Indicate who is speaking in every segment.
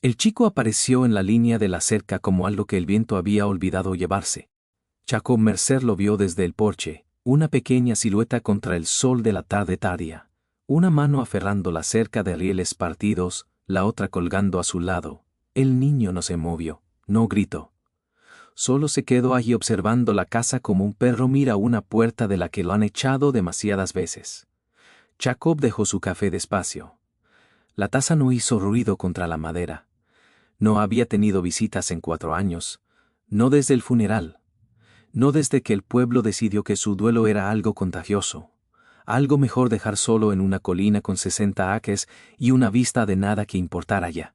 Speaker 1: El chico apareció en la línea de la cerca como algo que el viento había olvidado llevarse. Jacob Mercer lo vio desde el porche, una pequeña silueta contra el sol de la tarde tardía, una mano aferrando la cerca de rieles partidos, la otra colgando a su lado. El niño no se movió, no gritó. Solo se quedó allí observando la casa como un perro mira una puerta de la que lo han echado demasiadas veces. Jacob dejó su café despacio. La taza no hizo ruido contra la madera. No había tenido visitas en 4 años, no desde el funeral, no desde que el pueblo decidió que su duelo era algo contagioso, algo mejor dejar solo en una colina con 60 acres y una vista de nada que importara ya.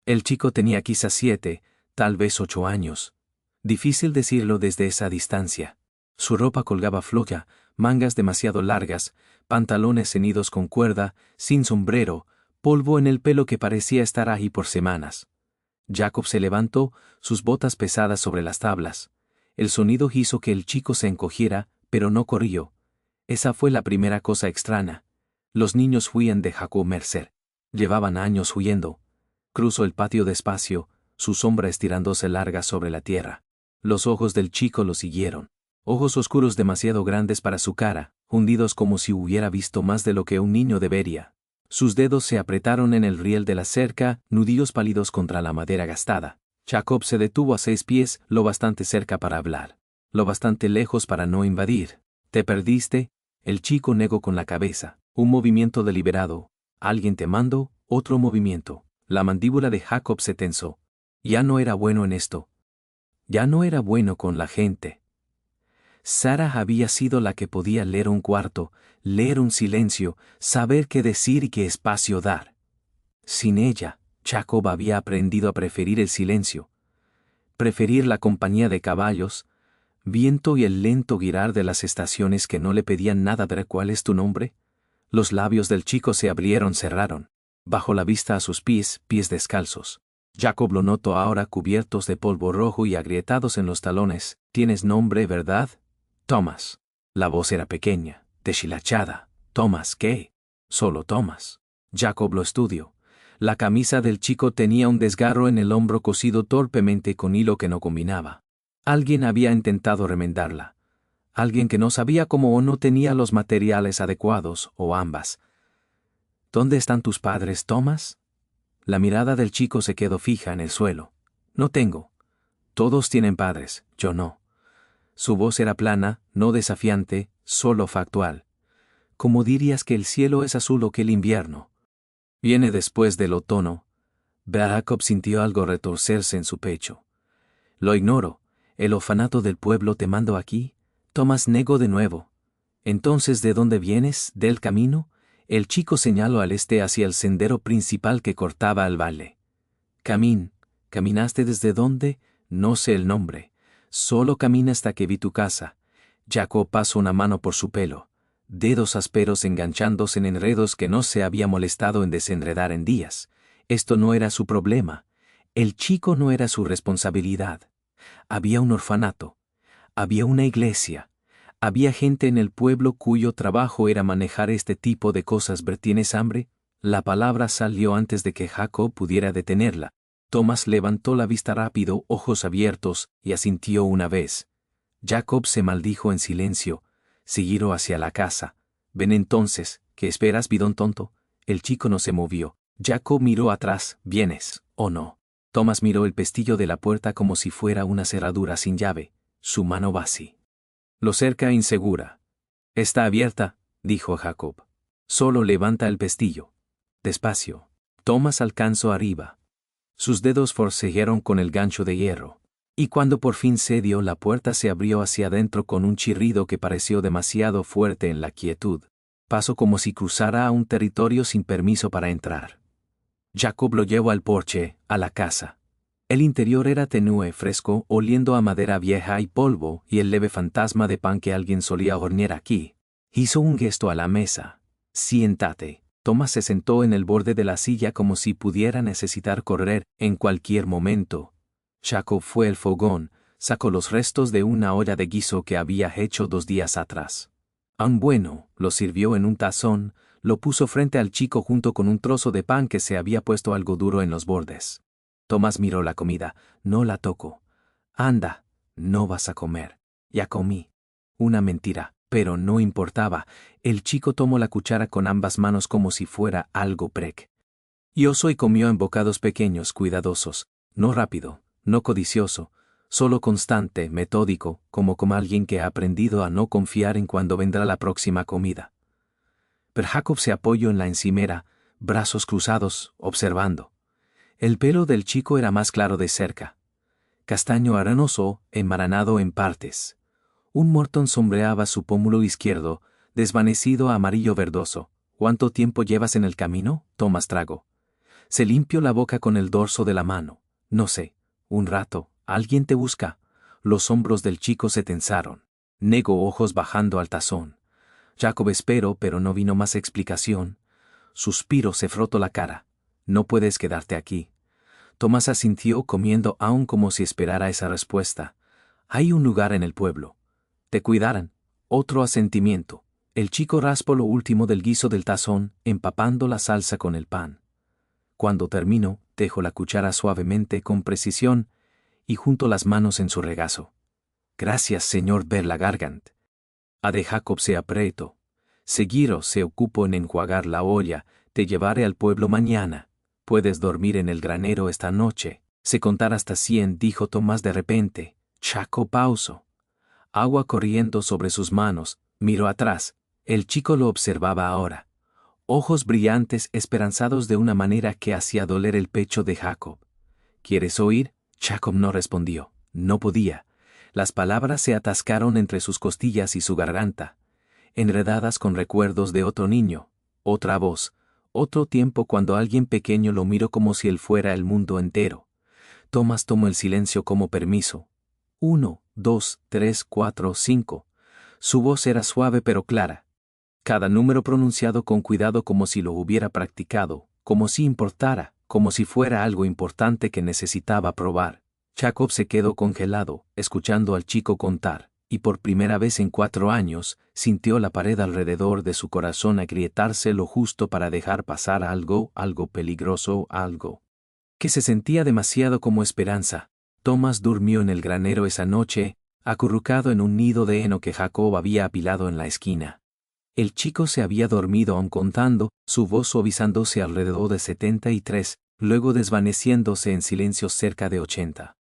Speaker 1: El chico tenía quizás 7, tal vez 8 años. Difícil decirlo desde esa distancia. Su ropa colgaba floja, mangas demasiado largas, pantalones ceñidos con cuerda, sin sombrero, polvo en el pelo que parecía estar ahí por semanas. Jacob se levantó, sus botas pesadas sobre las tablas. El sonido hizo que el chico se encogiera, pero no corrió. Esa fue la primera cosa extraña. Los niños huían de Jacob Mercer. Llevaban años huyendo. Cruzó el patio despacio, su sombra estirándose larga sobre la tierra. Los ojos del chico lo siguieron. Ojos oscuros demasiado grandes para su cara, hundidos como si hubiera visto más de lo que un niño debería. Sus dedos se apretaron en el riel de la cerca, nudillos pálidos contra la madera gastada. Jacob se detuvo a 6 pies, lo bastante cerca para hablar, lo bastante lejos para no invadir. ¿Te perdiste? El chico negó con la cabeza. Un movimiento deliberado. Alguien te mandó, otro movimiento. La mandíbula de Jacob se tensó. Ya no era bueno en esto. Ya no era bueno con la gente. Sara había sido la que podía leer un cuarto, leer un silencio, saber qué decir y qué espacio dar. Sin ella, Jacob había aprendido a preferir el silencio, preferir la compañía de caballos, viento y el lento girar de las estaciones que no le pedían nada. ¿Ver cuál es tu nombre? Los labios del chico se abrieron, cerraron. Bajó la vista a sus pies descalzos. Jacob lo notó ahora cubiertos de polvo rojo y agrietados en los talones. ¿Tienes nombre, verdad? Thomas. La voz era pequeña, deshilachada. ¿Thomas qué? Solo Thomas. Jacob lo estudió. La camisa del chico tenía un desgarro en el hombro cosido torpemente con hilo que no combinaba. Alguien había intentado remendarla. Alguien que no sabía cómo o no tenía los materiales adecuados, o ambas. ¿Dónde están tus padres, Thomas? La mirada del chico se quedó fija en el suelo. No tengo. Todos tienen padres, yo no. Su voz era plana, no desafiante, solo factual. ¿Cómo dirías que el cielo es azul o que el invierno viene después del otoño? Jacob sintió algo retorcerse en su pecho. Lo ignoro. ¿El orfanato del pueblo te mandó aquí? Thomas negó de nuevo. Entonces, ¿de dónde vienes? ¿Del camino? El chico señaló al este hacia el sendero principal que cortaba el valle. ¿Caminaste desde dónde? No sé el nombre. Solo camina hasta que vi tu casa. Jacob pasó una mano por su pelo, dedos ásperos enganchándose en enredos que no se había molestado en desenredar en días. Esto no era su problema. El chico no era su responsabilidad. Había un orfanato. Había una iglesia. Había gente en el pueblo cuyo trabajo era manejar este tipo de cosas. ¿Tienes hambre? La palabra salió antes de que Jacob pudiera detenerla. Thomas levantó la vista rápido, ojos abiertos, y asintió una vez. Jacob se maldijo en silencio. Siguió hacia la casa. Ven entonces, ¿qué esperas, bidón tonto? El chico no se movió. Jacob miró atrás. ¿Vienes, o no? Thomas miró el pestillo de la puerta como si fuera una cerradura sin llave. Su mano vacía. Lo cerca insegura. Está abierta, dijo Jacob. Solo levanta el pestillo. Despacio. Thomas alcanzó arriba. Sus dedos forcejearon con el gancho de hierro. Y cuando por fin cedió, la puerta se abrió hacia adentro con un chirrido que pareció demasiado fuerte en la quietud. Pasó como si cruzara a un territorio sin permiso para entrar. Jacob lo llevó al porche, a la casa. El interior era tenue, fresco, oliendo a madera vieja y polvo, y el leve fantasma de pan que alguien solía hornear aquí. Hizo un gesto a la mesa. Siéntate. Thomas se sentó en el borde de la silla como si pudiera necesitar correr en cualquier momento. Jacob fue al fogón, sacó los restos de una olla de guiso que había hecho 2 días atrás. Aún bueno, lo sirvió en un tazón, Lo puso frente al chico junto con un trozo de pan que se había puesto algo duro en los bordes. Tomás miró la comida. No la toco. Anda, no vas a comer. Ya comí. Una mentira, pero no importaba. El chico tomó la cuchara con ambas manos como si fuera algo prec. Y oso y comió en bocados pequeños, cuidadosos, no rápido, no codicioso, solo constante, metódico, como alguien que ha aprendido a no confiar en cuándo vendrá la próxima comida. Pero Jacob se apoyó en la encimera, brazos cruzados, observando. El pelo del chico era más claro de cerca. Castaño arenoso, enmaranado en partes. Un mortón sombreaba su pómulo izquierdo, desvanecido a amarillo verdoso. ¿Cuánto tiempo llevas en el camino? Tomás tragó. Se limpió la boca con el dorso de la mano. No sé, un rato. ¿Alguien te busca? Los hombros del chico se tensaron. Negó ojos bajando al tazón. Jacob esperó, pero no vino más explicación. Suspiro, se frotó la cara. No puedes quedarte aquí. Tomás asintió comiendo aún como si esperara esa respuesta. Hay un lugar en el pueblo. Te cuidarán. Otro asentimiento. El chico raspó lo último del guiso del tazón, empapando la salsa con el pan. Cuando terminó, dejó la cuchara suavemente con precisión y juntó las manos en su regazo. Gracias, señor Berlagargant. A de Jacob se apretó. Seguiro se ocupó en enjuagar la olla, te llevaré al pueblo mañana. Puedes dormir en el granero esta noche. Se contar hasta 100, dijo Tomás de repente. Jacob pausó. Agua corriendo sobre sus manos, miró atrás. El chico lo observaba ahora. Ojos brillantes, esperanzados de una manera que hacía doler el pecho de Jacob. ¿Quieres oír? Jacob no respondió. No podía. Las palabras se atascaron entre sus costillas y su garganta, enredadas con recuerdos de otro niño, otra voz, otro tiempo cuando alguien pequeño lo miró como si él fuera el mundo entero. Tomás tomó el silencio como permiso. 1, 2, 3, 4, 5. Su voz era suave pero clara. Cada número pronunciado con cuidado como si lo hubiera practicado, como si importara, como si fuera algo importante que necesitaba probar. Jacob se quedó congelado, escuchando al chico contar, y por primera vez en 4 años, sintió la pared alrededor de su corazón agrietarse lo justo para dejar pasar algo peligroso, algo que se sentía demasiado como esperanza. Tomás durmió en el granero esa noche, acurrucado en un nido de heno que Jacob había apilado en la esquina. El chico se había dormido aún contando, su voz suavizándose alrededor de 73, luego desvaneciéndose en silencio cerca de 80.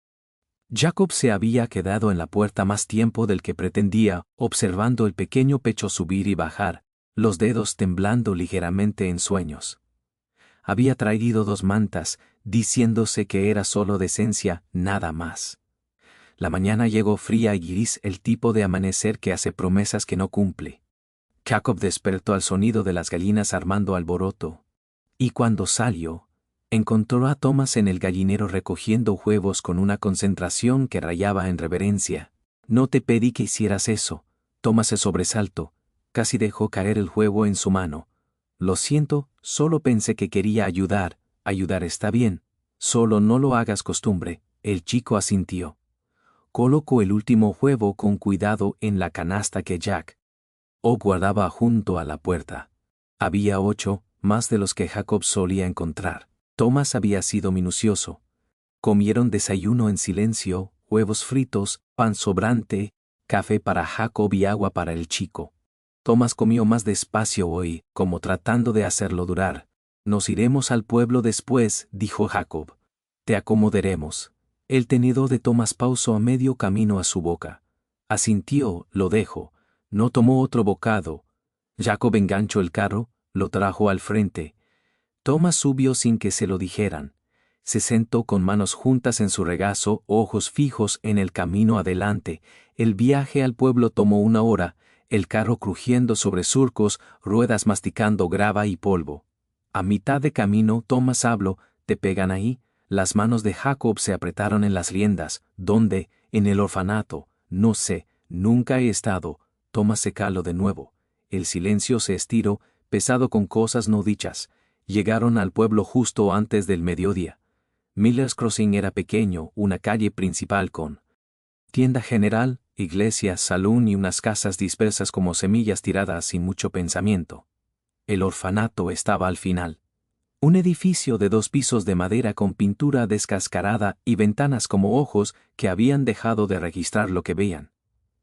Speaker 1: Jacob se había quedado en la puerta más tiempo del que pretendía, observando el pequeño pecho subir y bajar, los dedos temblando ligeramente en sueños. Había traído 2 mantas, diciéndose que era solo decencia, nada más. La mañana llegó fría y gris, el tipo de amanecer que hace promesas que no cumple. Jacob despertó al sonido de las gallinas armando alboroto. Y cuando salió, encontró a Tomás en el gallinero recogiendo huevos con una concentración que rayaba en reverencia. No te pedí que hicieras eso. Tomás se sobresaltó. Casi dejó caer el huevo en su mano. Lo siento, solo pensé que quería ayudar. Ayudar está bien. Solo no lo hagas costumbre. El chico asintió. Colocó el último huevo con cuidado en la canasta que Jack guardaba junto a la puerta. Había 8, más de los que Jacob solía encontrar. Tomás había sido minucioso. Comieron desayuno en silencio, huevos fritos, pan sobrante, café para Jacob y agua para el chico. Tomás comió más despacio hoy, como tratando de hacerlo durar. Nos iremos al pueblo después, dijo Jacob. Te acomodaremos. El tenedor de Tomás pausó a medio camino a su boca. Asintió, lo dejó. No tomó otro bocado. Jacob enganchó el carro, lo trajo al frente. Tomás subió sin que se lo dijeran. Se sentó con manos juntas en su regazo, ojos fijos en el camino adelante. El viaje al pueblo tomó 1 hora, el carro crujiendo sobre surcos, ruedas masticando grava y polvo. A mitad de camino Tomás habló, ¿te pegan ahí? Las manos de Jacob se apretaron en las riendas. ¿Dónde? En el orfanato. No sé, nunca he estado. Tomás se caló de nuevo. El silencio se estiró, pesado con cosas no dichas. Llegaron al pueblo justo antes del mediodía. Miller's Crossing era pequeño, una calle principal con tienda general, iglesia, salón y unas casas dispersas como semillas tiradas sin mucho pensamiento. El orfanato estaba al final. Un edificio de 2 pisos de madera con pintura descascarada y ventanas como ojos que habían dejado de registrar lo que veían.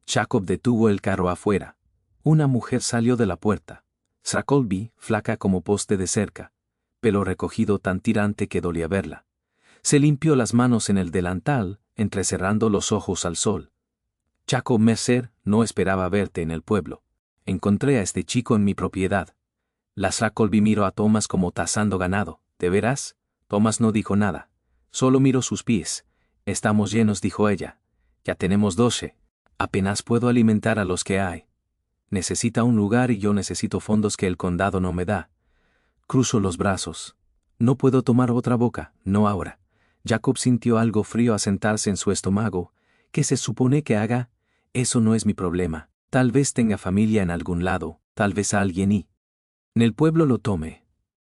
Speaker 1: Jacob detuvo el carro afuera. Una mujer salió de la puerta. Shackleby, flaca como poste de cerca, pelo recogido tan tirante que dolía verla. Se limpió las manos en el delantal, entrecerrando los ojos al sol. Jacob Mercer, no esperaba verte en el pueblo. Encontré a este chico en mi propiedad. La Shackleby miró a Thomas como tazando ganado. ¿De veras? Thomas no dijo nada. Solo miró sus pies. Estamos llenos, dijo ella. Ya tenemos 12. Apenas puedo alimentar a los que hay. Necesita un lugar y yo necesito fondos que el condado no me da. Cruzo los brazos. No puedo tomar otra boca, no ahora. Jacob sintió algo frío a sentarse en su estómago. ¿Qué se supone que haga? Eso no es mi problema. Tal vez tenga familia en algún lado, tal vez a alguien y en el pueblo lo tome.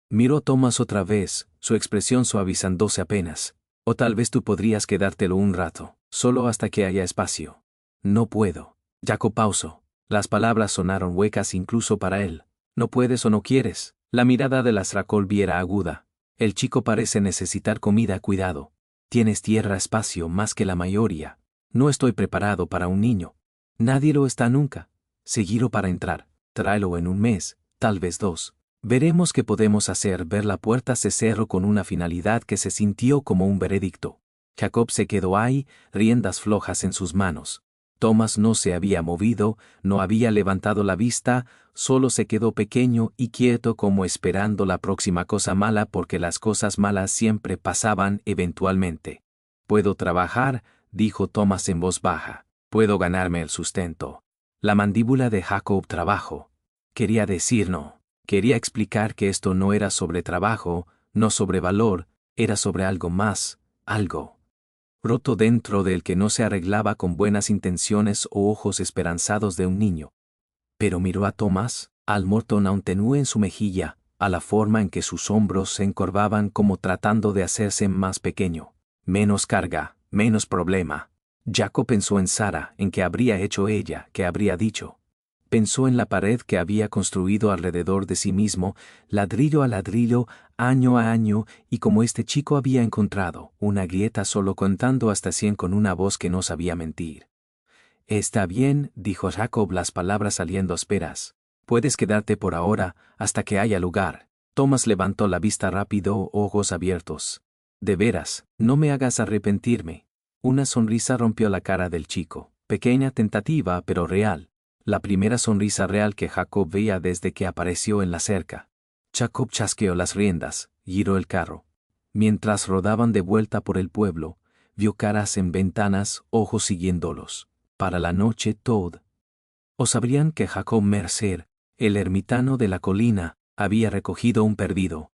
Speaker 1: Miró a Thomas otra vez, su expresión suavizándose apenas. O tal vez tú podrías quedártelo un rato, solo hasta que haya espacio. No puedo. Jacob pausó. Las palabras sonaron huecas incluso para él. No puedes o no quieres. La mirada de la Shackleby era aguda. El chico parece necesitar comida, cuidado. Tienes tierra, espacio, más que la mayoría. No estoy preparado para un niño. Nadie lo está nunca. Seguirlo para entrar. Tráelo en un mes, tal vez 2. Veremos qué podemos hacer. Ver la puerta se cerró con una finalidad que se sintió como un veredicto. Jacob se quedó ahí, riendas flojas en sus manos. Thomas no se había movido, no había levantado la vista, solo se quedó pequeño y quieto como esperando la próxima cosa mala porque las cosas malas siempre pasaban eventualmente. «Puedo trabajar», dijo Thomas en voz baja. «Puedo ganarme el sustento». La mandíbula de Jacob trabajó. Quería decir no. Quería explicar que esto no era sobre trabajo, no sobre valor, era sobre algo más, algo roto dentro del que no se arreglaba con buenas intenciones o ojos esperanzados de un niño. Pero miró a Thomas, al mortón aún tenue en su mejilla, a la forma en que sus hombros se encorvaban como tratando de hacerse más pequeño. Menos carga, menos problema. Jacob pensó en Sara, en qué habría hecho ella, qué habría dicho. Pensó en la pared que había construido alrededor de sí mismo, ladrillo a ladrillo, año a año, y como este chico había encontrado una grieta solo contando hasta 100 con una voz que no sabía mentir. «Está bien», dijo Jacob, las palabras saliendo ásperas. «Puedes quedarte por ahora, hasta que haya lugar». Thomas levantó la vista rápido, ojos abiertos. «De veras, no me hagas arrepentirme». Una sonrisa rompió la cara del chico, pequeña, tentativa, pero real. La primera sonrisa real que Jacob veía desde que apareció en la cerca. Jacob chasqueó las riendas, giró el carro. Mientras rodaban de vuelta por el pueblo, vio caras en ventanas, ojos siguiéndolos. Para la noche Todd. O sabrían que Jacob Mercer, el ermitaño de la colina, había recogido un perdido.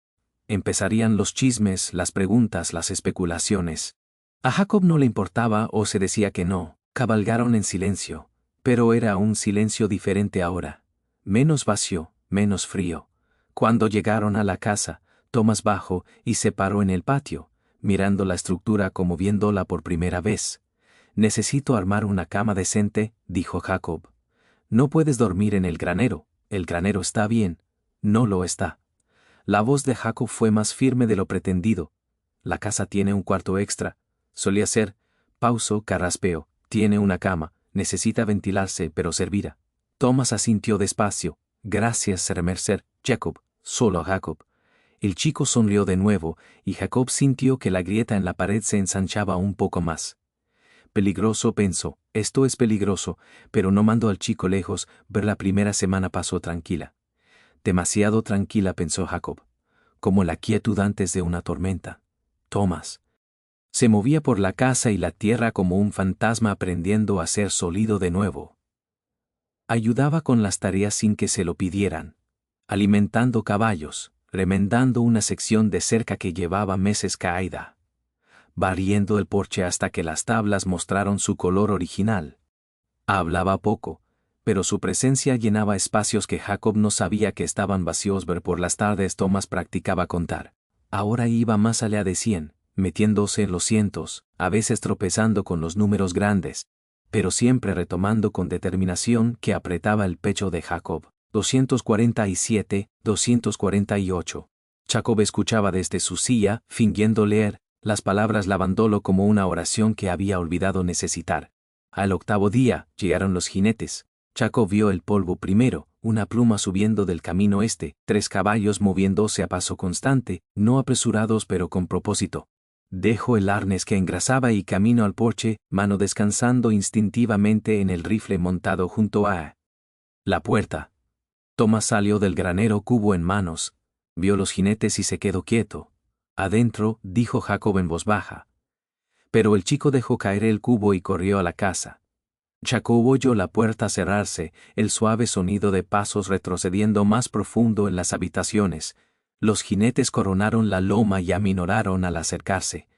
Speaker 1: Empezarían los chismes, las preguntas, las especulaciones. A Jacob no le importaba o se decía que no. Cabalgaron en silencio. Pero era un silencio diferente ahora. Menos vacío, menos frío. Cuando llegaron a la casa, Thomas bajó y se paró en el patio, mirando la estructura como viéndola por primera vez. «Necesito armar una cama decente», dijo Jacob. «No puedes dormir en el granero está bien». «No lo está». La voz de Jacob fue más firme de lo pretendido. «La casa tiene un cuarto extra. Solía ser». Pausó, carraspeó. «Tiene una cama. Necesita ventilarse, pero servirá». Thomas asintió despacio. «Gracias, Sir Mercer». «Jacob». Solo Jacob. El chico sonrió de nuevo, y Jacob sintió que la grieta en la pared se ensanchaba un poco más. Peligroso, pensó. Esto es peligroso, pero no mandó al chico lejos. Ver la primera semana pasó tranquila. Demasiado tranquila, pensó Jacob. Como la quietud antes de una tormenta. Thomas se movía por la casa y la tierra como un fantasma aprendiendo a ser sólido de nuevo. Ayudaba con las tareas sin que se lo pidieran. Alimentando caballos, remendando una sección de cerca que llevaba meses caída. Barriendo el porche hasta que las tablas mostraron su color original. Hablaba poco, pero su presencia llenaba espacios que Jacob no sabía que estaban vacíos. Ver por las tardes Thomas practicaba contar. Ahora iba más allá de 100. Metiéndose en los cientos, a veces tropezando con los números grandes, pero siempre retomando con determinación que apretaba el pecho de Jacob. 247, 248. Jacob escuchaba desde su silla, fingiendo leer, las palabras lavándolo como una oración que había olvidado necesitar. Al octavo día, llegaron los jinetes. Jacob vio el polvo primero, una pluma subiendo del camino 3 caballos moviéndose a paso constante, no apresurados pero con propósito. Dejo el arnés que engrasaba y camino al porche, mano descansando instintivamente en el rifle montado junto a la puerta. Tomás salió del granero cubo en manos, vio los jinetes y se quedó quieto. Adentro, dijo Jacob en voz baja. Pero el chico dejó caer el cubo y corrió a la casa. Jacob oyó la puerta cerrarse, el suave sonido de pasos retrocediendo más profundo en las habitaciones. Los jinetes coronaron la loma y aminoraron al acercarse.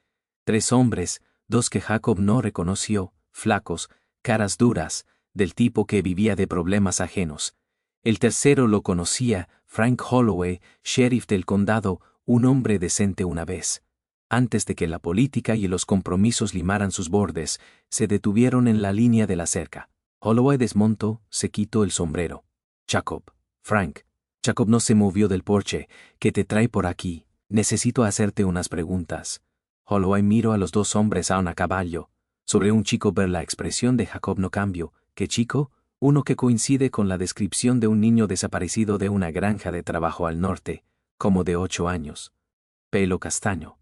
Speaker 1: 3 hombres, 2 que Jacob no reconoció, flacos, caras duras, del tipo que vivía de problemas ajenos. El tercero lo conocía, Frank Holloway, sheriff del condado, un hombre decente una vez. Antes de que la política y los compromisos limaran sus bordes, se detuvieron en la línea de la cerca. Holloway desmontó, se quitó el sombrero. Jacob, Frank. Jacob no se movió del porche. ¿Qué te trae por aquí? Necesito hacerte unas preguntas. Holloway miró a los 2 hombres aún a caballo. Sobre un chico ver la expresión de Jacob no cambió. ¿Qué chico? Uno que coincide con la descripción de un niño desaparecido de una granja de trabajo al norte, como de 8 años. Pelo castaño.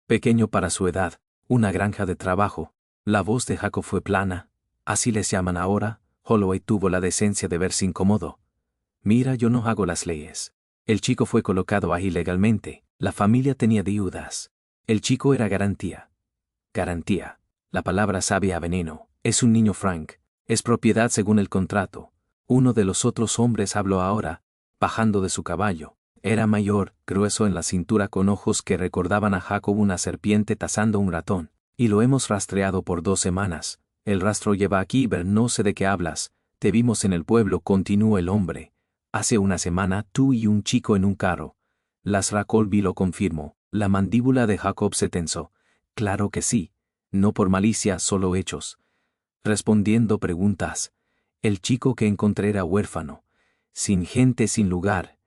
Speaker 1: Pequeño para su edad, una granja de trabajo. La voz de Jacob fue plana. Así les llaman ahora. Holloway tuvo la decencia de verse incómodo. Mira, yo no hago las leyes. El chico fue colocado ahí legalmente. La familia tenía deudas. El chico era garantía. Garantía. La palabra sabe a veneno. Es un niño, Frank. Es propiedad según el contrato. Uno de los otros hombres habló ahora, bajando de su caballo. Era mayor, grueso en la cintura con ojos que recordaban a Jacob una serpiente tazando un ratón. Y lo hemos rastreado por 2 semanas. El rastro lleva aquí, Ver, no sé de qué hablas. Te vimos en el pueblo, continuó el hombre. Hace una semana, tú y un chico en un carro. Lasra Colby lo confirmó. La mandíbula de Jacob se tensó. Claro que sí. No por malicia, solo hechos. Respondiendo preguntas. El chico que encontré era huérfano. Sin gente, sin lugar.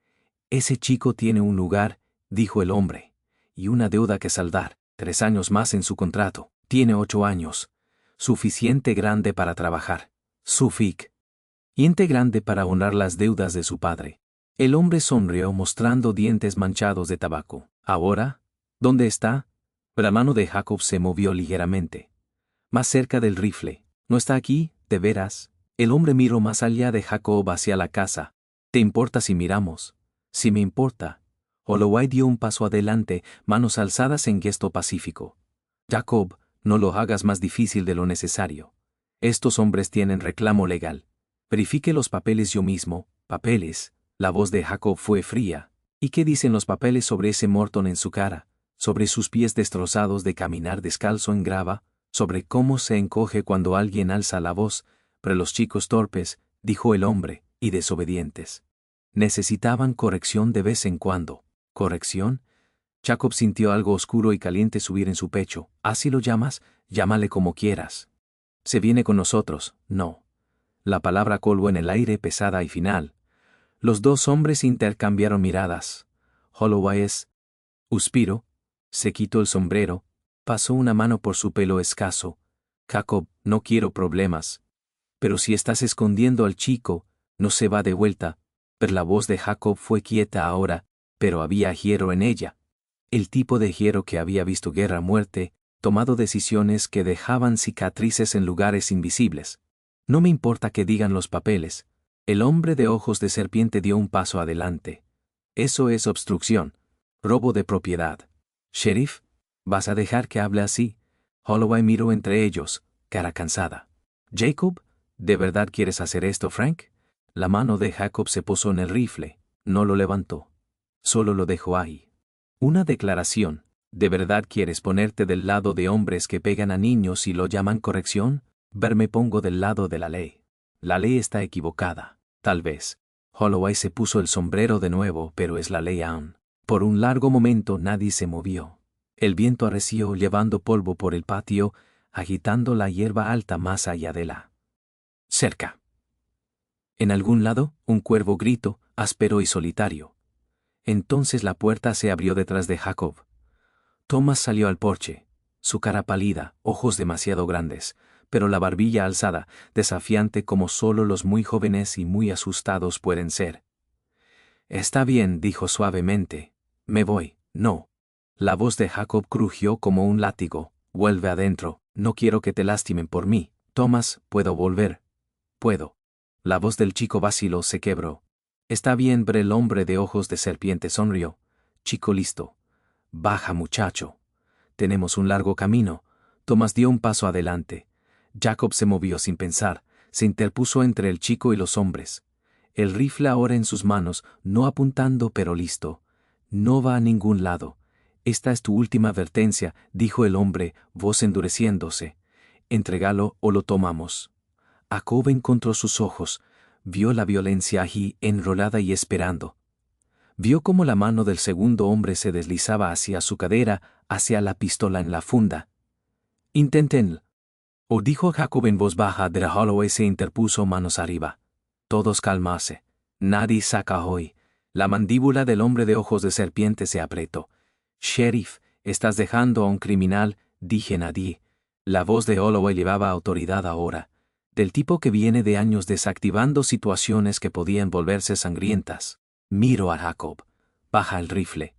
Speaker 1: Ese chico tiene un lugar, dijo el hombre. Y una deuda que saldar. 3 años más en su contrato. Tiene 8 años. Suficiente grande para trabajar. Suficiente grande para honrar las deudas de su padre. El hombre sonrió mostrando dientes manchados de tabaco. ¿Ahora? ¿Dónde está? La mano de Jacob se movió ligeramente. Más cerca del rifle. ¿No está aquí, de veras? El hombre miró más allá de Jacob hacia la casa. ¿Te importa si miramos? Sí me importa. Holloway dio un paso adelante, manos alzadas en gesto pacífico. Jacob, no lo hagas más difícil de lo necesario. Estos hombres tienen reclamo legal. Verifique los papeles yo mismo. ¿Papeles? La voz de Jacob fue fría. ¿Y qué dicen los papeles sobre ese Morton en su cara? Sobre sus pies destrozados de caminar descalzo en grava, sobre cómo se encoge cuando alguien alza la voz, pero los chicos torpes, dijo el hombre, y desobedientes. Necesitaban corrección de vez en cuando. ¿Corrección? Jacob sintió algo oscuro y caliente subir en su pecho. ¿Así lo llamas? Llámale como quieras. ¿Se viene con nosotros? No. La palabra colgó en el aire pesada y final. Los 2 hombres intercambiaron miradas. Holloway suspiró, se quitó el sombrero, pasó una mano por su pelo escaso. Jacob, no quiero problemas. Pero si estás escondiendo al chico, no se va de vuelta. Pero la voz de Jacob fue quieta ahora, pero había hiero en ella. El tipo de hiero que había visto guerra, muerte, tomado decisiones que dejaban cicatrices en lugares invisibles. No me importa que digan los papeles. El hombre de ojos de serpiente dio un paso adelante. Eso es obstrucción. Robo de propiedad. Sheriff, ¿vas a dejar que hable así? Holloway miró entre ellos, cara cansada. Jacob, ¿de verdad quieres hacer esto, Frank? La mano de Jacob se posó en el rifle, no lo levantó. Solo lo dejó ahí. Una declaración. ¿De verdad quieres ponerte del lado de hombres que pegan a niños y lo llaman corrección? Me pongo del lado de la ley. La ley está equivocada, tal vez. Holloway se puso el sombrero de nuevo, pero es la ley aún. Por un largo momento nadie se movió. El viento arreció llevando polvo por el patio, agitando la hierba alta más allá de la cerca. En algún lado, un cuervo gritó, áspero y solitario. Entonces la puerta se abrió detrás de Jacob. Thomas salió al porche, su cara pálida, ojos demasiado grandes, pero la barbilla alzada, desafiante como solo los muy jóvenes y muy asustados pueden ser. Está bien, dijo suavemente. Me voy. No. La voz de Jacob crujió como un látigo. Vuelve adentro. No quiero que te lastimen por mí. Thomas, ¿puedo volver? Puedo. La voz del chico vaciló, se quebró. Está bien, pero el hombre de ojos de serpiente sonrió. Chico listo. Baja, muchacho. Tenemos un largo camino. Thomas dio un paso adelante. Jacob se movió sin pensar, se interpuso entre el chico y los hombres. El rifle ahora en sus manos, no apuntando pero listo. No va a ningún lado. Esta es tu última advertencia, dijo el hombre, voz endureciéndose. Entrégalo o lo tomamos. Jacob encontró sus ojos, vio la violencia allí enrolada y esperando. Vio cómo la mano del segundo hombre se deslizaba hacia su cadera, hacia la pistola en la funda. Intenten. O dijo Jacob en voz baja, de Holloway se interpuso manos arriba. Todos calmarse. Nadie saca hoy. La mandíbula del hombre de ojos de serpiente se apretó. Sheriff, estás dejando a un criminal, dije nadie. La voz de Holloway llevaba autoridad ahora. Del tipo que viene de años desactivando situaciones que podían volverse sangrientas. Miro a Jacob. Baja el rifle.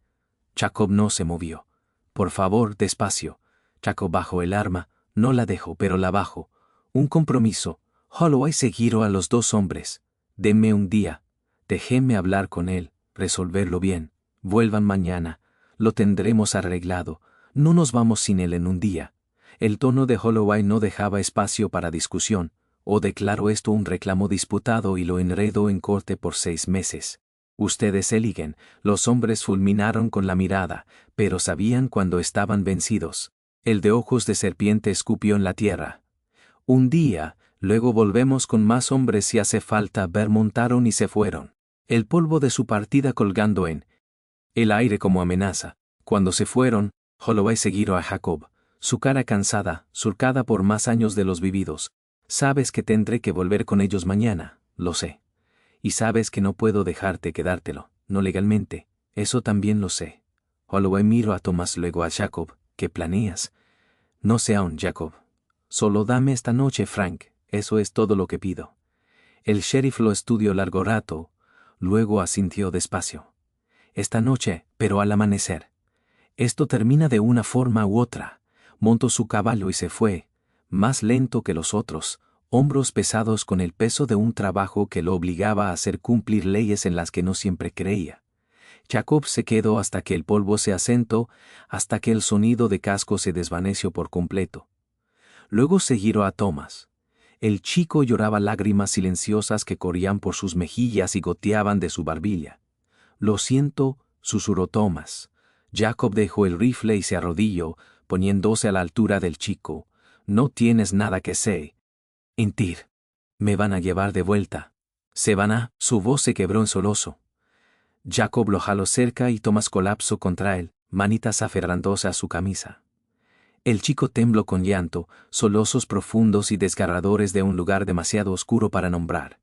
Speaker 1: Jacob no se movió. Por favor, despacio. Jacob bajó el arma. No la dejo, pero la bajo. Un compromiso. Holloway se giró a los dos hombres. Denme un día. Déjenme hablar con él, resolverlo bien. Vuelvan mañana. Lo tendremos arreglado. No nos vamos sin él en un día. El tono de Holloway no dejaba espacio para discusión. O declaró esto un reclamo disputado y lo enredó en corte por 6 meses. Ustedes eligen. Los hombres fulminaron con la mirada, pero sabían cuando estaban vencidos. El de ojos de serpiente escupió en la tierra. Un día, luego volvemos con más hombres si hace falta. Montaron y se fueron. El polvo de su partida colgando en el aire como amenaza. Cuando se fueron, Holloway se giró a Jacob, su cara cansada, surcada por más años de los vividos. Sabes que tendré que volver con ellos mañana, lo sé. Y sabes que no puedo dejarte quedártelo, no legalmente, eso también lo sé. Holloway miró a Thomas, luego a Jacob. ¿Qué planeas? No sé aún, Jacob. Solo dame esta noche, Frank, eso es todo lo que pido. El sheriff lo estudió largo rato, luego asintió despacio. Esta noche, pero al amanecer. Esto termina de una forma u otra. Montó su caballo y se fue, más lento que los otros, hombros pesados con el peso de un trabajo que lo obligaba a hacer cumplir leyes en las que no siempre creía. Jacob se quedó hasta que el polvo se asentó, hasta que el sonido de casco se desvaneció por completo. Luego se giró a Thomas. El chico lloraba lágrimas silenciosas que corrían por sus mejillas y goteaban de su barbilla. Lo siento, susurró Thomas. Jacob dejó el rifle y se arrodilló, poniéndose a la altura del chico. No tienes nada que sé. Intir. Me van a llevar de vuelta. Se van a. Su voz se quebró en solozo. Jacob lo jaló cerca y Thomas colapsó contra él, manitas aferrándose a su camisa. El chico tembló con llanto, solozos profundos y desgarradores de un lugar demasiado oscuro para nombrar.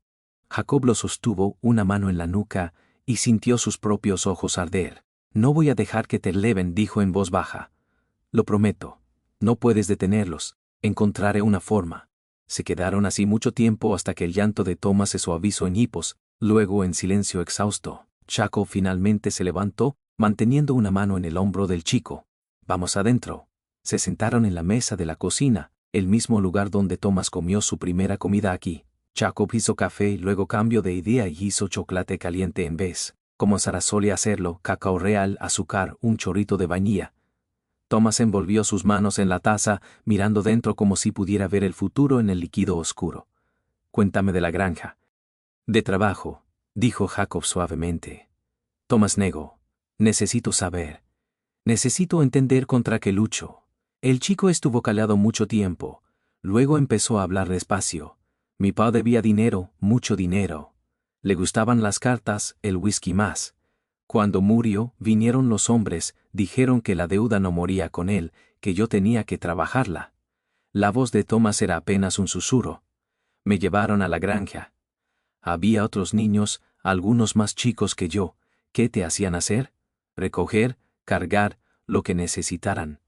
Speaker 1: Jacob lo sostuvo, una mano en la nuca, y sintió sus propios ojos arder. No voy a dejar que te eleven, dijo en voz baja. Lo prometo. No puedes detenerlos. Encontraré una forma. Se quedaron así mucho tiempo hasta que el llanto de Thomas se suavizó en hipos, luego en silencio exhausto. Jacob finalmente se levantó, manteniendo una mano en el hombro del chico. Vamos adentro. Se sentaron en la mesa de la cocina, el mismo lugar donde Thomas comió su primera comida aquí. Jacob hizo café y luego cambió de idea y hizo chocolate caliente en vez, como Sara solía hacerlo, cacao real, azúcar, un chorrito de vainilla. Thomas envolvió sus manos en la taza, mirando dentro como si pudiera ver el futuro en el líquido oscuro. Cuéntame de la granja. De trabajo, dijo Jacob suavemente. Thomas negó. Necesito saber. Necesito entender contra qué lucho. El chico estuvo callado mucho tiempo. Luego empezó a hablar despacio. Mi pa debía dinero, mucho dinero. Le gustaban las cartas, el whisky más. Cuando murió, vinieron los hombres, dijeron que la deuda no moría con él, que yo tenía que trabajarla. La voz de Thomas era apenas un susurro. Me llevaron a la granja. Había otros niños, algunos más chicos que yo. ¿Qué te hacían hacer? Recoger, cargar, lo que necesitaran.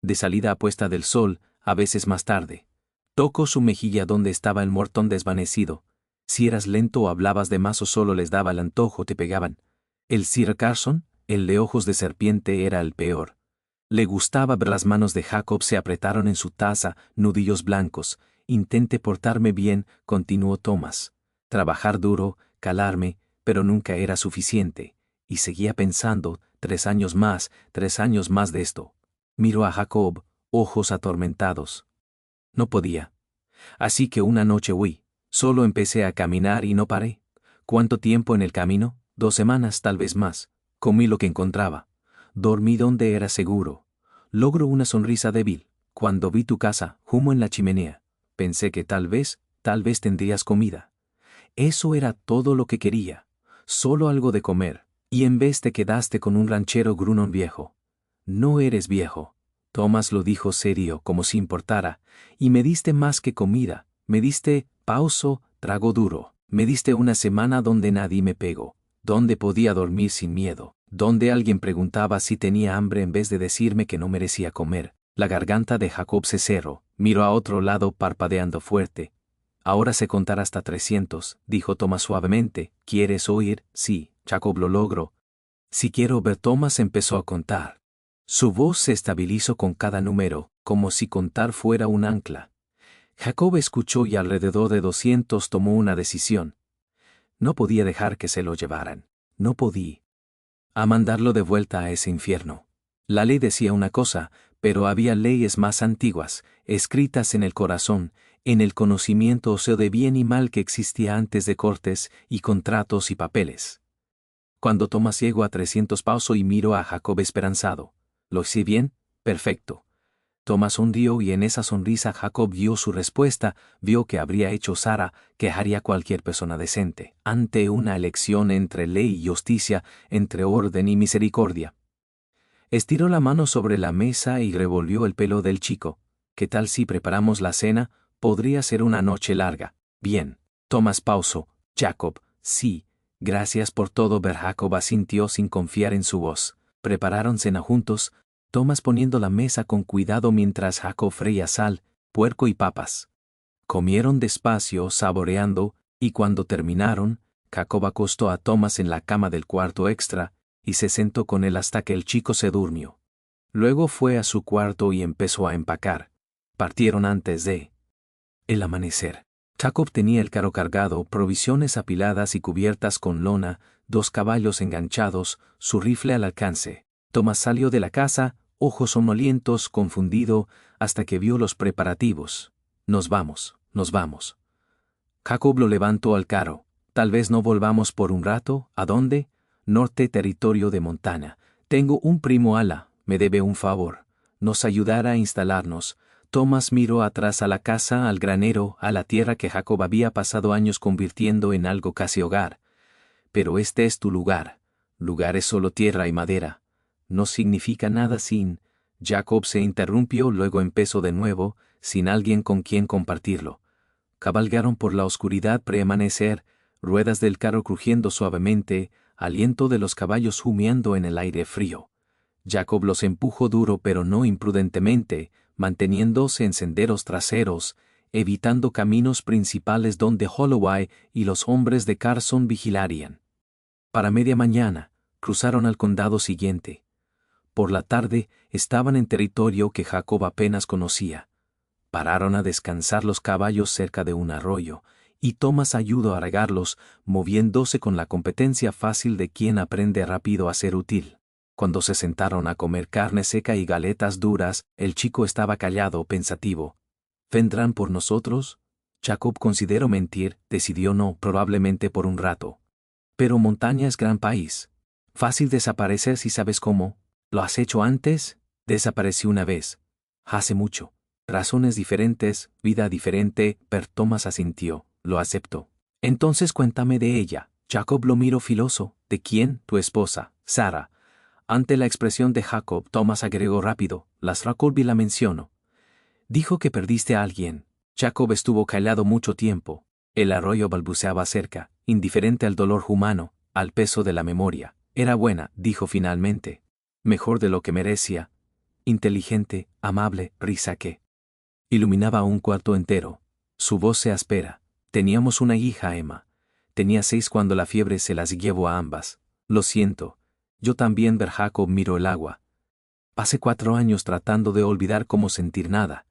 Speaker 1: De salida a puesta del sol, a veces más tarde. Tocó su mejilla donde estaba el mortón desvanecido. Si eras lento o hablabas de más o solo les daba el antojo, te pegaban. El Sir Carson, el de ojos de serpiente, era el peor. Le gustaba ver las manos de Jacob se apretaron en su taza, nudillos blancos. Intenté portarme bien, continuó Thomas. Trabajar duro, calarme, pero nunca era suficiente. Y seguía pensando, 3 años más de esto. Miró a Jacob, ojos atormentados. No podía. Así que una noche huí. Solo empecé a caminar y no paré. ¿Cuánto tiempo en el camino? 2 semanas, tal vez más. Comí lo que encontraba. Dormí donde era seguro. Logro una sonrisa débil. Cuando vi tu casa, humo en la chimenea. Pensé que tal vez tendrías comida. Eso era todo lo que quería. Solo algo de comer. Y en vez te quedaste con un ranchero gruñón viejo. No eres viejo. Thomas lo dijo serio, como si importara. Y me diste más que comida. Me diste, pauso, trago duro. Me diste una semana donde nadie me pegó. Donde podía dormir sin miedo. Donde alguien preguntaba si tenía hambre en vez de decirme que no merecía comer. La garganta de Jacob se cerró. Miró a otro lado parpadeando fuerte. Ahora sé contar hasta 300, dijo Thomas suavemente. ¿Quieres oír? Sí, Jacob lo logró. Si quiero ver. Thomas empezó a contar. Su voz se estabilizó con cada número, como si contar fuera un ancla. Jacob escuchó y alrededor de 200 tomó una decisión. No podía dejar que se lo llevaran. No podía. A mandarlo de vuelta a ese infierno. La ley decía una cosa, pero había leyes más antiguas, escritas en el corazón, en el conocimiento o sea de bien y mal que existía antes de cortes y contratos y papeles. Cuando Thomas llegó a 300 pausó y miró a Jacob esperanzado. ¿Lo hice bien? Perfecto. Thomas sonrió y en esa sonrisa Jacob vio su respuesta, vio que habría hecho Sara, que haría cualquier persona decente, ante una elección entre ley y justicia, entre orden y misericordia. Estiró la mano sobre la mesa y revolvió el pelo del chico. ¿Qué tal si preparamos la cena? Podría ser una noche larga. Bien. Thomas pausó. Jacob, sí. Gracias por todo. Jacob asintió sin confiar en su voz. Prepararon cena juntos, Thomas poniendo la mesa con cuidado mientras Jacob freía sal, puerco y papas. Comieron despacio, saboreando, y cuando terminaron, Jacob acostó a Thomas en la cama del cuarto extra, y se sentó con él hasta que el chico se durmió. Luego fue a su cuarto y empezó a empacar. Partieron antes de el amanecer. Jacob tenía el carro cargado, provisiones apiladas y cubiertas con lona, 2 caballos enganchados, su rifle al alcance. Thomas salió de la casa, ojos somnolientos, confundido, hasta que vio los preparativos. Nos vamos. Jacob lo levantó al carro. Tal vez no volvamos por un rato. ¿A dónde? Norte, territorio de Montana. Tengo un primo ala, me debe un favor. Nos ayudará a instalarnos. Thomas miró atrás a la casa, al granero, a la tierra que Jacob había pasado años convirtiendo en algo casi hogar. Pero este es tu lugar. Lugar es solo tierra y madera. No significa nada sin... Jacob se interrumpió, luego empezó de nuevo, sin alguien con quien compartirlo. Cabalgaron por la oscuridad preamanecer, ruedas del carro crujiendo suavemente, aliento de los caballos humeando en el aire frío. Jacob los empujó duro pero no imprudentemente, manteniéndose en senderos traseros, evitando caminos principales donde Holloway y los hombres de Carson vigilarían. Para media mañana, cruzaron al condado siguiente. Por la tarde, estaban en territorio que Jacob apenas conocía. Pararon a descansar los caballos cerca de un arroyo, y Thomas ayudó a regarlos, moviéndose con la competencia fácil de quien aprende rápido a ser útil. Cuando se sentaron a comer carne seca y galetas duras, el chico estaba callado, pensativo. ¿Vendrán por nosotros? Jacob consideró mentir, decidió no, probablemente por un rato. Pero Montaña es gran país. Fácil desaparecer si sabes cómo. ¿Lo has hecho antes? Desaparecí una vez. Hace mucho. Razones diferentes, vida diferente, pero Thomas asintió, lo aceptó. Entonces cuéntame de ella. Jacob lo miró filoso. ¿De quién? Tu esposa, Sara. Ante la expresión de Jacob, Thomas agregó rápido, las Racolby la mencionó. Dijo que perdiste a alguien. Jacob estuvo callado mucho tiempo. El arroyo balbuceaba cerca, indiferente al dolor humano, al peso de la memoria. Era buena, dijo finalmente. Mejor de lo que merecía. Inteligente, amable, risa que iluminaba un cuarto entero. Su voz se áspera. Teníamos una hija, Emma. Tenía 6 cuando la fiebre se las llevó a ambas. Lo siento. Yo también. Jacob miró el agua. Pasé 4 años tratando de olvidar cómo sentir nada.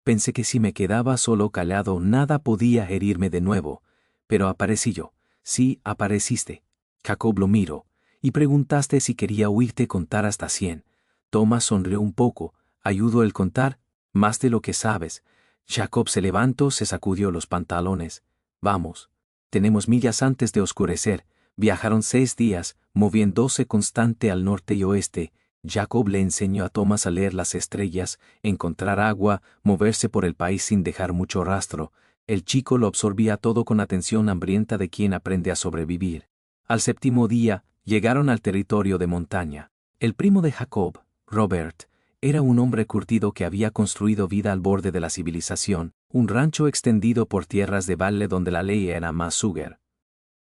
Speaker 1: Pensé que si me quedaba solo callado nada podía herirme de nuevo. Pero aparecí yo. Sí, apareciste. Jacob lo miró. Y preguntaste si quería oírte contar hasta 100. Thomas sonrió un poco. ¿Ayudó el contar? Más de lo que sabes. Jacob se levantó, se sacudió los pantalones. Vamos. Tenemos millas antes de oscurecer. Viajaron 6 días, moviéndose constante al norte y oeste. Jacob le enseñó a Thomas a leer las estrellas, encontrar agua, moverse por el país sin dejar mucho rastro. El chico lo absorbía todo con atención hambrienta de quien aprende a sobrevivir. Al 7.º día, llegaron al territorio de montaña. El primo de Jacob, Robert, era un hombre curtido que había construido vida al borde de la civilización, un rancho extendido por tierras de valle donde la ley era más sugar.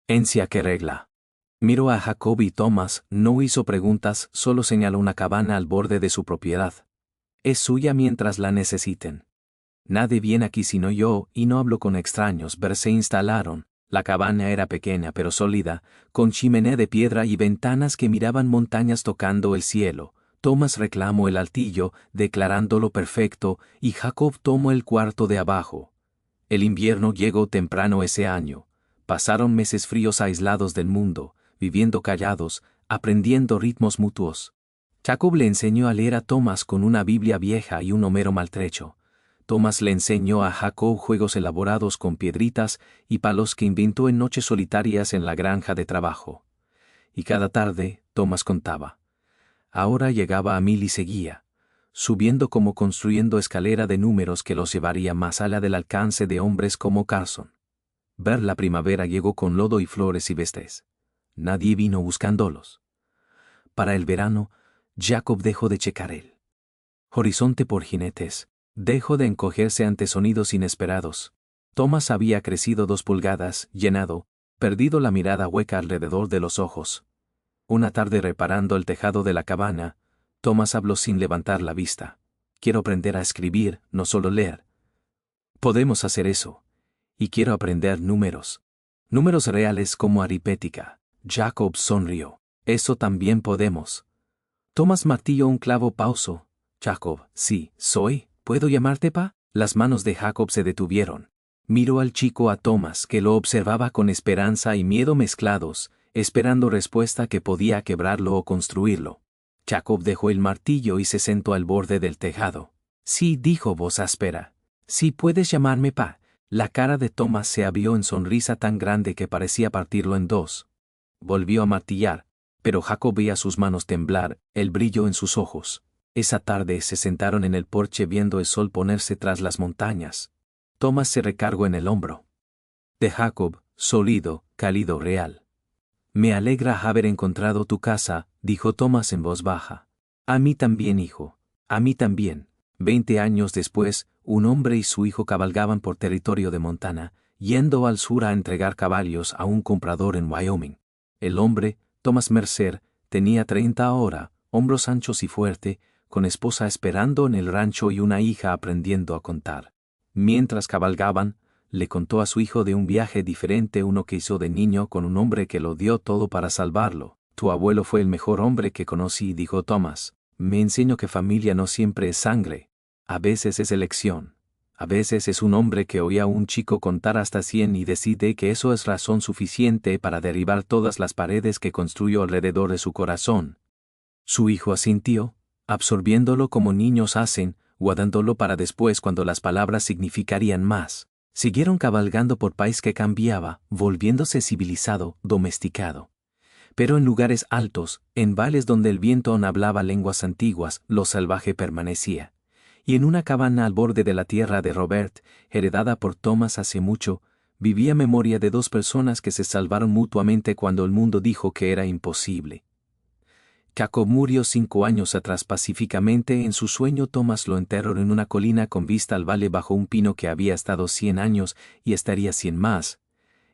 Speaker 1: Encia que regla. Miró a Jacob y Thomas, no hizo preguntas, solo señaló una cabana al borde de su propiedad. Es suya mientras la necesiten. Nadie viene aquí sino yo, y no hablo con extraños. Se instalaron. La cabana era pequeña pero sólida, con chimenea de piedra y ventanas que miraban montañas tocando el cielo. Thomas reclamó el altillo, declarándolo perfecto, y Jacob tomó el cuarto de abajo. El invierno llegó temprano ese año. Pasaron meses fríos aislados del mundo, viviendo callados, aprendiendo ritmos mutuos. Jacob le enseñó a leer a Thomas con una Biblia vieja y un Homero maltrecho. Thomas le enseñó a Jacob juegos elaborados con piedritas y palos que inventó en noches solitarias en la granja de trabajo. Y cada tarde, Thomas contaba. Ahora llegaba a 1000 y seguía, subiendo como construyendo escalera de números que los llevaría más allá del alcance de hombres como Carson. Ver la primavera llegó con lodo y flores y bestes. Nadie vino buscándolos. Para el verano, Jacob dejó de checar el horizonte por jinetes, dejó de encogerse ante sonidos inesperados. Thomas había crecido 2 pulgadas, llenado, perdido la mirada hueca alrededor de los ojos. Una tarde reparando el tejado de la cabana, Thomas habló sin levantar la vista. Quiero aprender a escribir, no solo leer. Podemos hacer eso. Y quiero aprender números. Números reales como aritmética. Jacob sonrió. Eso también podemos. Thomas martilló un clavo. Pauso. Jacob, sí, soy. ¿Puedo llamarte pa? Las manos de Jacob se detuvieron. Miró al chico a Thomas que lo observaba con esperanza y miedo mezclados, esperando respuesta que podía quebrarlo o construirlo. Jacob dejó el martillo y se sentó al borde del tejado. Sí, dijo voz áspera. Sí, puedes llamarme pa. La cara de Thomas se abrió en sonrisa tan grande que parecía partirlo en 2. Volvió a martillar, pero Jacob veía sus manos temblar, el brillo en sus ojos. Esa tarde se sentaron en el porche viendo el sol ponerse tras las montañas. Thomas se recargó en el hombro de Jacob, sólido, cálido, real. Me alegra haber encontrado tu casa, dijo Thomas en voz baja. A mí también, hijo. A mí también. 20 años después, un hombre y su hijo cabalgaban por territorio de Montana, yendo al sur a entregar caballos a un comprador en Wyoming. El hombre, Thomas Mercer, tenía 30 ahora, hombros anchos y fuerte, con esposa esperando en el rancho y una hija aprendiendo a contar. Mientras cabalgaban, le contó a su hijo de un viaje diferente, uno que hizo de niño con un hombre que lo dio todo para salvarlo. Tu abuelo fue el mejor hombre que conocí, dijo Thomas. Me enseñó que familia no siempre es sangre. A veces es elección. A veces es un hombre que oía a un chico contar hasta 100 y decide que eso es razón suficiente para derribar todas las paredes que construyó alrededor de su corazón. Su hijo asintió, absorbiéndolo como niños hacen, guardándolo para después cuando las palabras significarían más. Siguieron cabalgando por país que cambiaba, volviéndose civilizado, domesticado. Pero en lugares altos, en valles donde el viento aún hablaba lenguas antiguas, lo salvaje permanecía. Y en una cabana al borde de la tierra de Robert, heredada por Thomas hace mucho, vivía memoria de 2 personas que se salvaron mutuamente cuando el mundo dijo que era imposible. Jacob murió 5 años atrás pacíficamente. En su sueño Thomas lo enterró en una colina con vista al valle bajo un pino que había estado 100 años y estaría 100 más.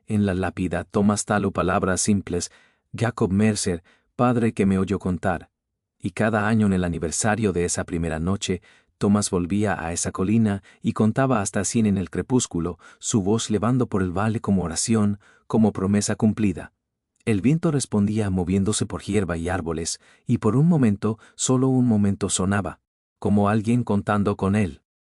Speaker 1: En la lápida Thomas taló palabras simples: Jacob Mercer, padre que me oyó contar. Y cada año en el aniversario de esa primera noche, Thomas volvía a esa colina y contaba hasta 100 en el crepúsculo, su voz levando por el valle como oración, como promesa cumplida. El viento respondía moviéndose por hierba y árboles, y por un momento, solo un momento sonaba, como alguien contando con él.